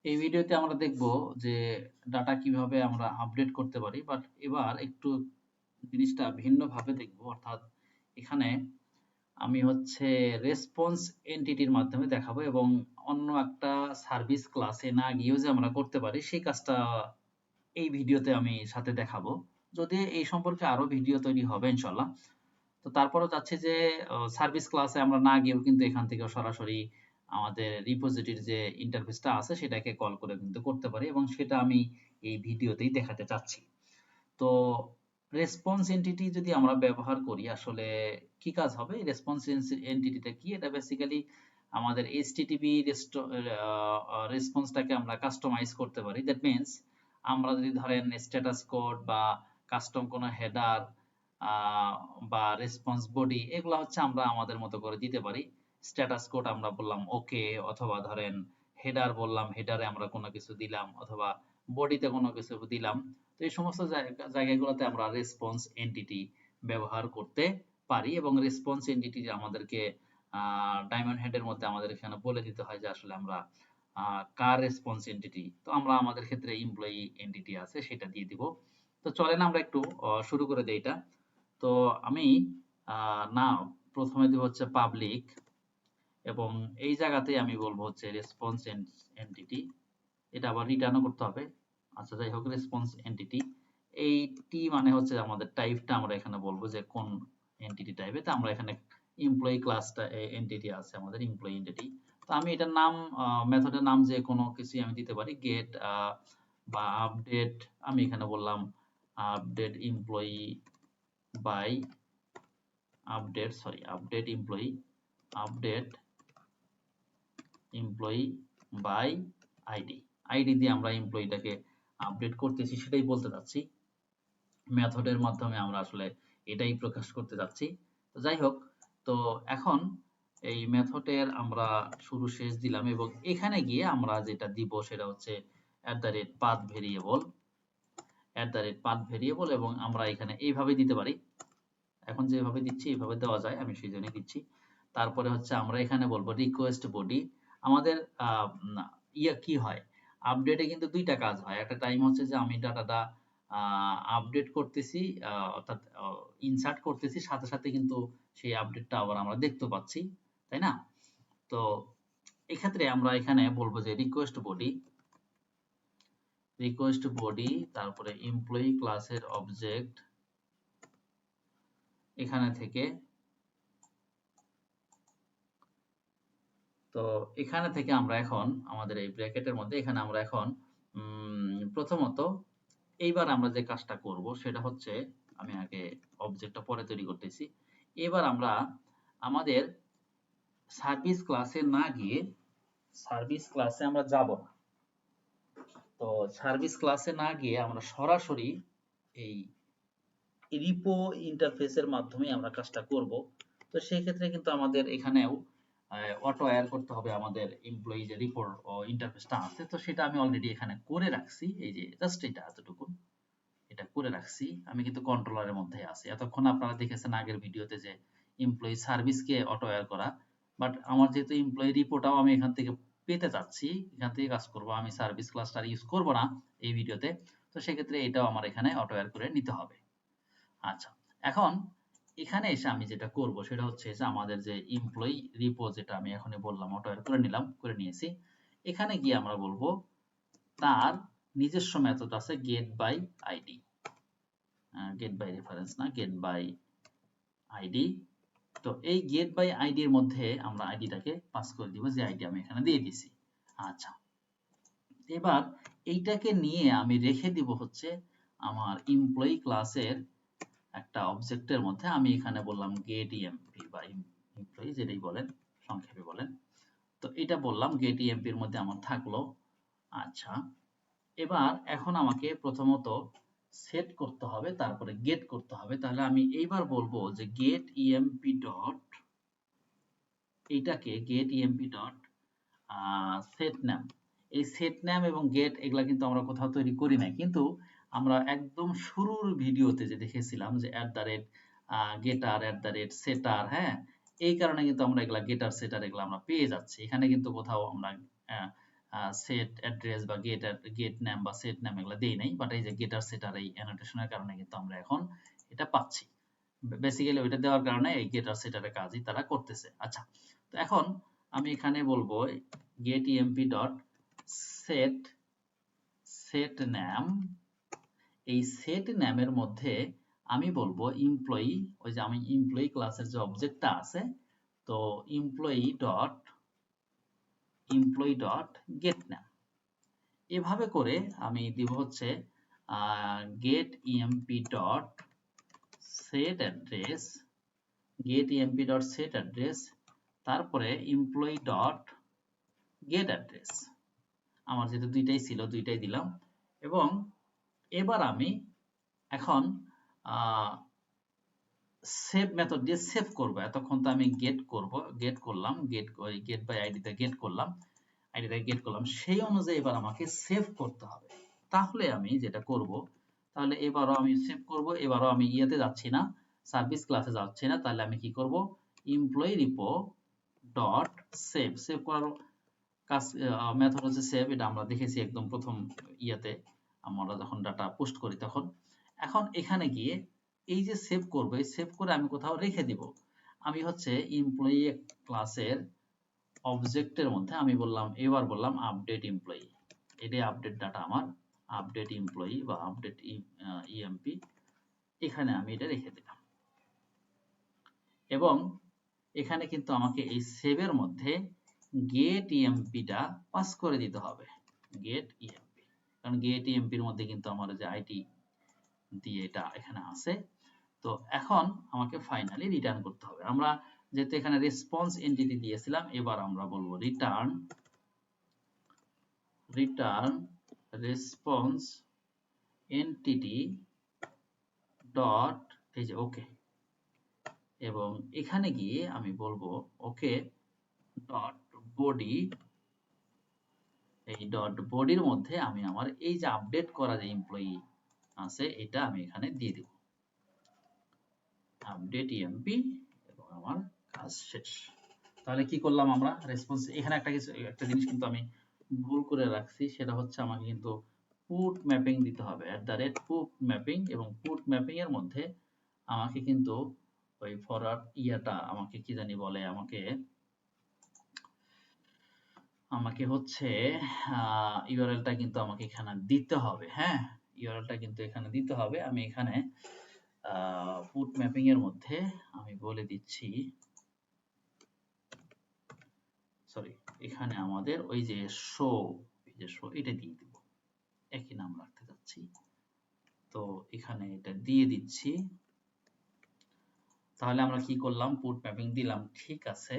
এই ভিডিওতে আমরা দেখব যে ডাটা কিভাবে আমরা আপডেট করতে পারি, বাট এবার একটু জিনিসটা ভিন্নভাবে দেখব। অর্থাৎ এখানে আমি হচ্ছে রেসপন্স এন্টিটির মাধ্যমে দেখাবো এবং অন্য একটা সার্ভিস ক্লাসে না গিয়েও যে আমরা করতে পারি সেই কাজটা এই ভিডিওতে আমি সাথে দেখাবো। যদি এই সম্পর্কে আরো ভিডিও তৈরি হবে ইনশাল্লাহ। তো তারপরেও চাচ্ছি যে সার্ভিস ক্লাসে আমরা না গিয়েও কিন্তু এখান থেকে সরাসরি আমাদের রিপোজিটরির যে ইন্টারফেসটা আছে সেটাকে কল করে কিন্তু করতে পারি এবং সেটা আমি এই ভিডিওতেই দেখাতে চাচ্ছি। তো রেসপন্স এন্টিটি যদি আমরা ব্যবহার করি আসলে কি কাজ হবে? রেসপন্স এন্টিটিটা কি? এটা বেসিক্যালি আমাদের HTTP রেসপন্সটাকে আমরা কাস্টমাইজ করতে পারি। দ্যাট মিনস আমরা যদি ধরেন স্ট্যাটাস কোড বা কাস্টম কোনো হেডার বা রেসপন্স বডি এগুলা হচ্ছে আমরা আমাদের মতো করে দিতে পারি। স্ট্যাটাস কোড আমরা বললাম ওকে, অথবা ধরেন হেডার বললাম, হেডারে আমরা কোনো কিছু দিলাম, অথবা বডিতে কোনো কিছু দিলাম। তো এই সমস্ত জায়গাগুলোতে আমরা রেসপন্স এন্টিটি ব্যবহার করতে পারি এবং রেসপন্স এন্টিটি আমাদেরকে ডায়মন্ড হেডের মধ্যে আমাদের এখানে বলে দিতে হয় যে আসলে আমরা কার রেসপন্স এন্টিটি। তো আমরা আমাদের ক্ষেত্রে এমপ্লয়ি এন্টিটি আছে সেটা দিয়ে দিব। তো চলেন আমরা একটু শুরু করে দেই এটা। তো আমি না প্রথমে দিব হচ্ছে পাবলিক এবং এই জায়গাতেই আমি বলবো হচ্ছে রেসপন্স এন্টিটি। এটা আবার রিটার্নও করতে হবে। আচ্ছা যাই হোক, রেসপন্স এন্টিটি এই টি মানে হচ্ছে আমাদের টাইপটা আমরা এখানে বলবো যে কোন এন্টিটি টাইপে। তো আমরা এখানে এমপ্লয়ি ক্লাসটা এন্টিটি আছে আমাদের এমপ্লয়ি এন্টিটি। তো আমি এটার নাম মেথডের নাম যে কোনো কিছু আমি দিতে পারি, গেট বা আপডেট। আমি এখানে বললাম update employee by update employee by ID. ID দিয়ে আমরা এমপ্লয়িটাকে আপডেট করতেছি সেটাই বলতে চাচ্ছি। মেথডের মাধ্যমে আমরা আসলে এটাই প্রকাশ করতে যাচ্ছি। তো যাই হোক, তো এখন এই মেথডের আমরা শুরু শেষ দিলাম এবং এখানে গিয়ে আমরা যেটা দিব সেটা হচ্ছে @path ভেরিয়েবল এবং আমরা এখানে এইভাবে দিতে পারি। এখন যেভাবে দিচ্ছি এইভাবে দেওয়া যায়, আমি সেই জন্যই দিচ্ছি। তারপরে হচ্ছে আমরা এখানে বলবো রিকোয়েস্ট বডি। আমাদের কি হয়, আপডেটে কিন্তু দুইটা কাজ হয়। একটা টাইম হচ্ছে যে আমি ডাটাটা আপডেট করতেছি, অর্থাৎ ইনসার্ট করতেছি, সাথে সাথে কিন্তু সেই আপডেটটা আবার আমরা দেখতে পাচ্ছি, তাই না? তো এক্ষেত্রে আমরা এখানে বলবো যে রিকোয়েস্ট বডি তারপরে এমপ্লয়ি ক্লাসের অবজেক্ট এখানে থেকে, তো এখানে থেকে আমরা এখন আমাদের এই ব্র্যাকেটের মধ্যে এখানে আমরা এখন প্রথমত এইবার আমরা যে কাজটা করব সেটা হচ্ছে, আমি আগে অবজেক্টটা পরে তৈরি করতেছি। এবার আমরা আমাদের সার্ভিস ক্লাসে না গিয়ে সার্ভিস ক্লাসে আমরা যাব না। তো সার্ভিস ক্লাসে না গিয়ে আমরা সরাসরি এই রিপো ইন্টারফেসের মাধ্যমে আমরা কাজটা করব। তো সেই ক্ষেত্রে কিন্তু আমাদের এখানেও অটো অ্যাড করতে হবে আমাদের এমপ্লয়ি যে রিপোর্ট ইন্টারফেসটা আছে। তো সেটা আমি অলরেডি এখানে করে রাখছি, এই যে জাস্ট এটা এতটুকু এটা করে রাখছি। আমি কিন্তু কন্ট্রোলারের মধ্যে আছি। এতক্ষণ আপনারা দেখেছেন আগের ভিডিওতে যে এমপ্লয়ি সার্ভিসকে অটো অ্যাড করা, বাট আমার যেহেতু এমপ্লয়ি রিপোর্টটাও আমি এখান থেকে পেতে চাচ্ছি, এখান থেকে কাজ করব, আমি সার্ভিস ক্লাসটা ইউজ করব না এই ভিডিওতে। তো সেক্ষেত্রে এটাও আমার এখানে অটো অ্যাড করে নিতে হবে। আচ্ছা, এখন এখানে এসে আমি যেটা করব সেটা হচ্ছে যে আমাদের যে এমপ্লয়ি রিপো যেটা আমি এখনই বললাম অটো অ্যাড করে নিলাম, করে নিয়েছি। এখানে গিয়ে আমরা বলবো তার নিজস্ব মেথড আছে get by ID, get by reference না, গেট বাই আইডি। তো এই গেট বাই আইডি এর মধ্যে আমরা আইডিটাকে পাস করে দিব, যে আইডি আমি এখানে দিয়ে দিছি। আচ্ছা, এবার এইটাকে নিয়ে আমি রেখে দিব হচ্ছে আমার এমপ্লয়ি ক্লাসের একটা অবজেক্টের মধ্যে। আমি এখানে বললাম গেট ইএমপি বা এমপ্লয়ি যেটাই বলেন, সংক্ষেপে বলেন। তো এটা বললাম গেট ইএমপি এর মধ্যে আমার থাকলো। আচ্ছা, এবার এখন আমাকে প্রথমত সেট করতে হবে, তারপরে গেট করতে হবে। তাহলে আমি এইবার বলবো যে গেট ইএমপি ডট, এইটাকে গেট ইএমপি ডট সেট নাম। এই সেট নাম এবং গেট এগুলা কিন্তু আমরা কোথাও তৈরি করি নাই, কিন্তু আমরা একদম শুরুর ভিডিওতে যে দেখেছিলাম যে গেটার সেটার, হ্যাঁ, এই কারণে কিন্তু আমরা এগুলা গেটার সেটার এগুলা আমরা পেয়ে যাচ্ছি। এখানে কিন্তু কোথাও আমরা সেট অ্যাড্রেস বা গেট নেম বা সেট নেম এগুলো দেই নাই, বাট এই যে গেটার সেটার এই অ্যানোটেশনের কারণে কিন্তু আমরা এখন এটা পাচ্ছি। বেসিক্যালি ওইটা দেওয়ার কারণে এই গেটার সেটারের কাজই তারা করতেছে। আচ্ছা, তো এখন আমি এখানে বলবো get emp dot set set নাম। এই সেট নামের মধ্যে আমি বলবো এমপ্লয়ি, ওই যে আমি এমপ্লয়ি ক্লাসের যে অবজেক্টটা আছে, তো এমপ্লয়ি ডট গেট নাম। এভাবে করে আমি দিব হচ্ছে get emp dot set address, get emp dot set address, তারপরে এমপ্লয়ি ডট গেট অ্যাড্রেস। আমার যেহেতু দুইটাই ছিল দুইটাই দিলাম, এবং এবার আমি এখন সেভ মেথড দিয়ে সেভ করব। এতক্ষণ তো আমি গেট করলাম, গেট বাই আইডিতে গেট করলাম, সেই অনুযায়ী এবার আমাকে সেভ করতে হবে। তাহলে আমি যেটা করব, তাহলে এবারও আমি সেভ করব, এবারও আমি ইয়েতে যাচ্ছি না, সার্ভিস ক্লাসে যাচ্ছি না, তাহলে আমি কি করব, employee repo dot save. Save করার কাজ মেথড হচ্ছে সেভ, এটা আমরা দেখেছি একদম প্রথম ইয়েতে আমরা যখন ডাটা পোস্ট করি তখন। এখন এখানে গিয়ে এই যে সেভ করবে, সেভ করে আমি কোথাও রেখে দিব। আমি হচ্ছে এমপ্লয়ি ক্লাসের অবজেক্টের মধ্যে আমি এবার বললাম আপডেট এমপ্লয়ি, এটাই আপডেট ডাটা আমার, আপডেট এমপ্লয়ি বা আপডেট ইএমপি, এখানে আমি এটা রেখে দিলাম। এবং এখানে কিন্তু আমাকে এই সেভের মধ্যে গেট ইএমপিটা পাস করে দিতে হবে, গেট ইএমপি, কারণ গেট ইএমপির মধ্যে কিন্তু আমার যে আইটি দিয়ে এটা এখানে আছে। তো এখন আমাকে ফাইনালি রিটার্ন করতে হবে। আমরা যেহেতু এখানে রেসপন্স এন্টিটি দিয়েছিলাম, এবার আমরা বলবো রিটার্ন রেসপন্স এন্টিটি ডট, এই যে ওকে, এবং এখানে গিয়ে আমি বলবো ওকে ডট বডি, এই ডট বডির মধ্যে আমি আমার এই যে আপডেট করা যে এমপ্লয়ি আছে এটা আমি এখানে দিয়ে দেব, আপডেট ইএমপি, এবং আমার কাজ শেষ। তাহলে কি করলাম আমরা, রেসপন্স, এখানে একটা জিনিস কিন্তু আমি ভুল করে রাখছি, সেটা হচ্ছে আমাকে কিন্তু পুট ম্যাপিং দিতে হবে, @পুট ম্যাপিং, এবং পুট ম্যাপিং এর মধ্যে আমাকে কিন্তু ওই ফরওয়ার্ড ইয়াটা আমাকে কি জানি বলে, আমাকে হচ্ছে ইউআরএলটা কিন্তু আমাকে এখানে দিতে হবে। হ্যাঁ, ইউআরএলটা কিন্তু এখানে দিতে হবে। আমি এখানে পুট ম্যাপিং এর মধ্যে আমি বলে দিচ্ছি, সরি, এখানে আমাদের ওই যে শো, এটা দিয়ে দিব, একই নাম রাখতে যাচ্ছি, তো এখানে এটা দিয়ে দিচ্ছি। তাহলে আমরা কি করলাম, পুট ম্যাপিং দিলাম, ঠিক আছে।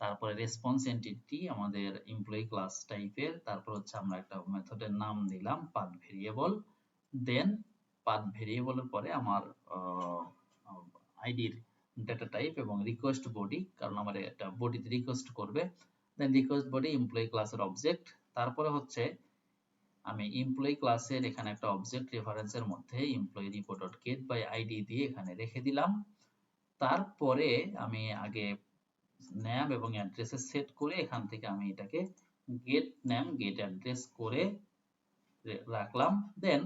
তারপরে রেসপন্স এন্টিটি আমাদের এমপ্লয়ি ক্লাস টাইপের, তারপর হচ্ছে আমরা একটা মেথডের নাম দিলাম পাথ ভেরিয়েবল, দেন পাথ ভেরিয়েবলের পরে আমার আইডির ডেটা টাইপ এবং রিকোয়েস্ট বডি, কারণ আমার এটা বডিতে রিকোয়েস্ট করবে, দেন রিকোয়েস্ট বডি এমপ্লয়ি ক্লাসের অবজেক্ট, তারপরে হচ্ছে আমি এমপ্লয়ি ক্লাসের এখানে একটা অবজেক্ট রেফারেন্সের মধ্যে employee repo dot get by ID দিয়ে এখানে রেখে দিলাম। তারপরে আমি আগে নাম এবং অ্যাড্রেসে সেট করে এখান থেকে আমি এটাকে গেট নাম গেট অ্যাড্রেস করে রাখলাম। দেন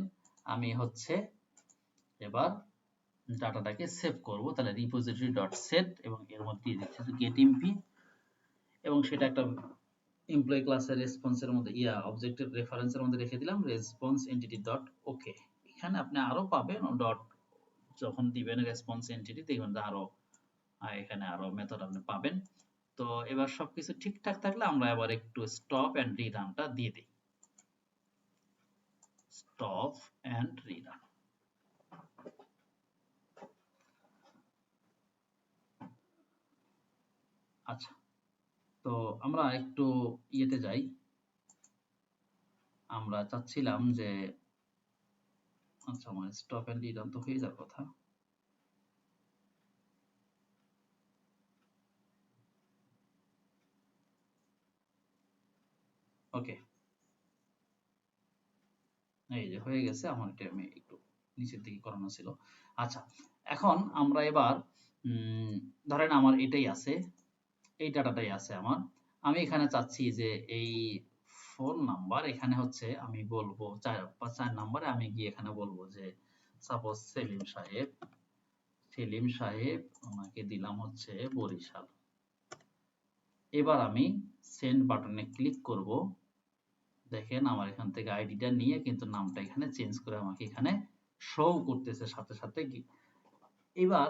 আমি হচ্ছে এবার ডাটাটাকে সেভ করব, তাহলে রিপোজিটরি ডট সেট, এবং এর মধ্যে দিচ্ছি গেট এমপি, এবং সেটা একটা এমপ্লয়ি ক্লাসের রেসপন্সের মধ্যে অবজেক্টের রেফারেন্সের মধ্যে রেখে দিলাম, রেসপন্স এন্টিটি ডট ওকে। এখানে আপনি আরো পাবেন ডট, যখন দিবেন রেসপন্স এন্টিটি দেখবেন যে আরো এখানে আরো মেথড আপনি পাবেন। তো এবার সবকিছু ঠিকঠাক থাকলে আমরা এবার একটু স্টপ এন্ড রিরানটা দিয়ে দিই, স্টপ এন্ড রিরান। আচ্ছা, তো আমরা একটু ইয়েতে যাই, আমরা চাচ্ছিলাম যে, আচ্ছা আমার স্টপ এন্ড রিরান তো হয়ে যাওয়ার কথা, ওকে, এই যে হয়ে গেছে আমার, এটা আমি একটু নিচের দিকে করানো ছিল। আচ্ছা, এখন আমরা এবার ধরেন আমার এটাই আছে, এই ডাটাটাই আছে আমার, আমি এখানে চাচ্ছি যে এই ফোন নাম্বার এখানে হচ্ছে আমি বলবো 4 নম্বরে আমি গিয়ে এখানে বলবো যে সাপোজ সেলিম সাহেব ওনাকে দিলাম হচ্ছে বরিশাল। এবার আমি সেন্ড বাটনে ক্লিক করব। দেখেন আমার এখান থেকে আইডিটা নিয়ে কিন্তু নামটা এখানে চেঞ্জ করে আমাকে এখানে শো করতেছে সাথে সাথে। এবার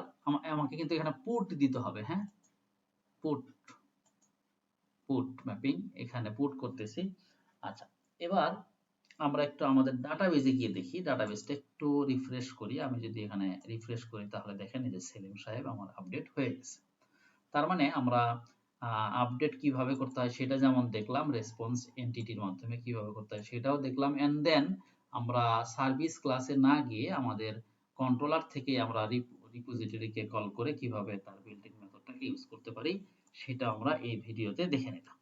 আমাকে কিন্তু এখানে পুট দিতে হবে, হ্যাঁ, পুট ম্যাপিং এখানে পুট করতেছি। আচ্ছা, এবার আমরা একটু আমাদের ডাটাবেজে গিয়ে দেখি, ডাটাবেজটা একটু রিফ্রেশ করি। আমি যদি এখানে রিফ্রেশ করি তাহলে দেখেন এই যে সেলিম সাহেব আমার আপডেট হয়ে গেছে। তার মানে আমরা আপডেট কিভাবে করতে হয় সেটা যেমন দেখলাম, রেসপন্স এন্টিটির মাধ্যমে কিভাবে করতে হয় সেটাও দেখলাম, এন্ড দেন আমরা সার্ভিস ক্লাসে না গিয়ে আমাদের কন্ট্রোলার থেকে আমরা রিপোজিটরিকে কল করে কিভাবে তার বিল্ট ইন মেথডটাকে ইউজ করতে পারি সেটা আমরা এই ভিডিওতে দেখে নিলাম।